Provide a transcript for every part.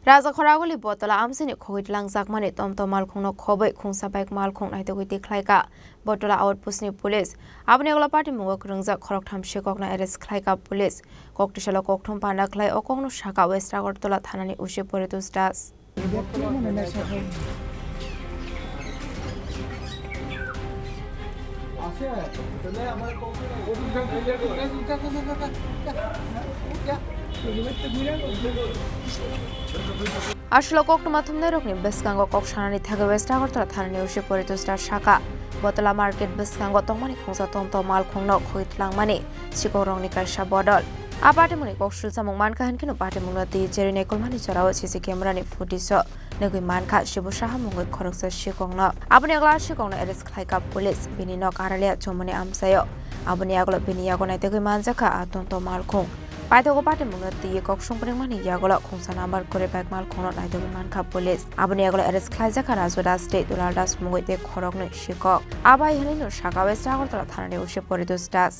Raja Khoragoli botala amsini khogit langjak mani tomtom malkhungno khobai khungsa baik malkhung naitogui dekhlaika botala outpostni police abni agla party mugok rungjak khoroktham shekokna arrest khlaika police koktishala kokthom panda khlai okongno shaka West Agartala thanani ushe poritus das আসলে kokno mathumne rokni beskango koksanani thage West Agartala thanani ushe poritus das shaka botala market beskango tongmani khungsa tomtom malkhungno khoitlangmani sikorongni karsha bodol apate muni koksul samung mankahan kino pate munati jerine kolmani charawo CC camera ni footage negui manka shibu saha mungoi khoroksa sikongno aboni agla sikongno arrest khlaika police bini nok aralia chomani amsayo aboni agla bini yagonai tegui manjaka atonto malkhung paitogo pate munati koksongpring mani yagola khungsa number kore bag malkhungno naidogui manka police aboni agla arrest khlaijaka rajoda state dulal das mungoi te khorokno sikok abai hinino shaka West Agartala thanani ushe poritus das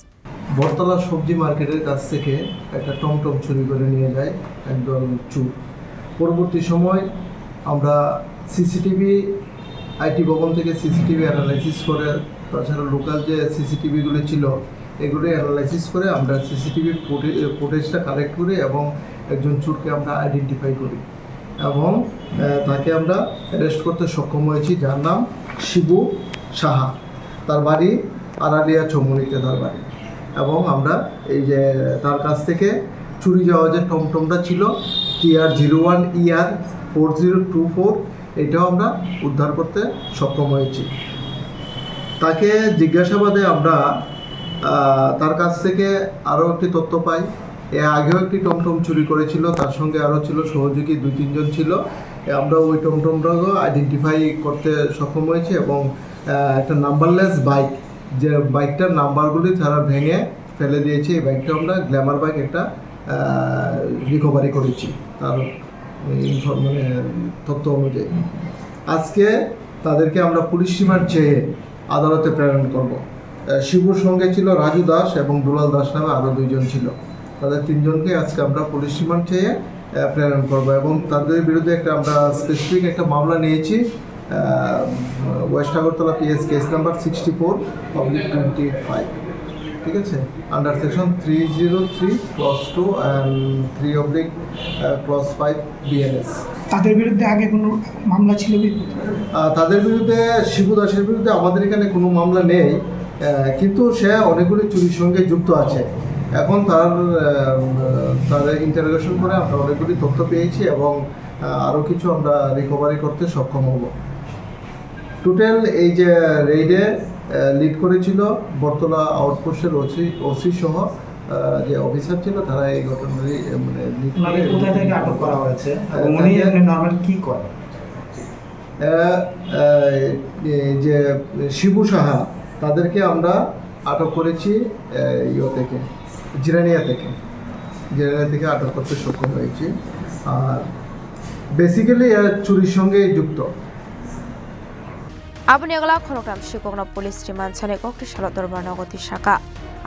বটতলা সবজি মার্কেটের কাছ থেকে একটা টমটম চুরি করে নিয়ে যায় একদল চোর। পরবর্তী সময় আমরা সিসিটিভি আইটি ভবন থেকে সিসিটিভি অ্যানালাইসিস করে তাছাড়া লোকাল যে সিসিটিভিগুলো ছিল এগুলো অ্যানালাইসিস করে আমরা সিসিটিভি ফুটেজটা কালেক্ট করি এবং একজন চোরকে আমরা আইডেন্টিফাই করি এবং তাকে আমরা অ্যারেস্ট করতে সক্ষম হয়েছি, যার নাম শিবু সাহা, তার বাড়ি আরালিয়া চৌমুনিতে তার বাড়ি। এবং আমরা এই যে তার কাছ থেকে চুরি যাওয়া যে টমটমটা ছিল TR01ER4024 এটাও আমরা উদ্ধার করতে সক্ষম হয়েছি। তাকে জিজ্ঞাসাবাদে আমরা তার কাছ থেকে আরও একটি তথ্য পাই, এর আগেও একটি টমটম চুরি করেছিল, তার সঙ্গে আরও ছিল সহযোগী 2-3 জন ছিল। আমরা ওই টমটমটাকেও আইডেন্টিফাই করতে সক্ষম হয়েছি এবং একটা নাম্বারলেস বাইক, যে বাইকটার নাম্বারগুলি তারা ভেঙে ফেলে দিয়েছে, এই বাইকটা আমরা গ্ল্যামার বাইক একটা রিকভারি করেছি তার মানে তথ্য অনুযায়ী। আজকে তাদেরকে আমরা পুলিশ রিমান্ড চেয়ে আদালতে প্রেরণ করব। শিবুর সঙ্গে ছিল রাজু দাস এবং দুলাল দাস নামে আরও 2 জন ছিল, তাদের 3 জনকে আজকে আমরা পুলিশ রিমান্ড চেয়ে প্রেরণ করব এবং তাদের বিরুদ্ধে আমরা স্পেসিফিক একটা মামলা নিয়েছি West Agartala PS case number 64/25, ঠিক আছে, আন্ডার সেকশন 303(2) and 3/5 BNS। তাদের বিরুদ্ধে আগে কোনো মামলা ছিল? তাদের বিরুদ্ধে শিবু দাসের বিরুদ্ধে আমাদের এখানে কোনো মামলা নেই, কিন্তু সে অনেকগুলি চুরির সঙ্গে যুক্ত আছে। এখন তাদের ইন্টারোগেশন করে আমরা অনেকগুলি তথ্য পেয়েছি এবং আরও কিছু আমরা রিকভারি করতে সক্ষম হব। টোটাল এই যে রেইডে লিড করেছিল বটতলা আউটপোস্টের ওসি সহ যে অফিসার ছিল, তারা এই ঘটনাটি মানে কোথা থেকে আটক করা হয়েছে এবং উনি নরমাল কি করে? যে শিবু সাহা তাদেরকে আমরা আটক করেছি জিরানিয়া থেকে আটক করতে সক্ষম হয়েছি। আর বেসিক্যালি চুরির সঙ্গে যুক্ত। aboni agla khorokram sikokna police remand chane koktishala dorbanagoti shaka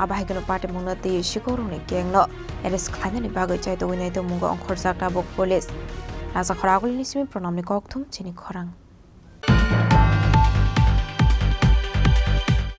abahigeno party munati sikorongni gengno arrest khlainani bagoi chaitogoi naito mungo onkhorjakta bok police Raja Khoragoli nisimi pronamni kokthum chini khorang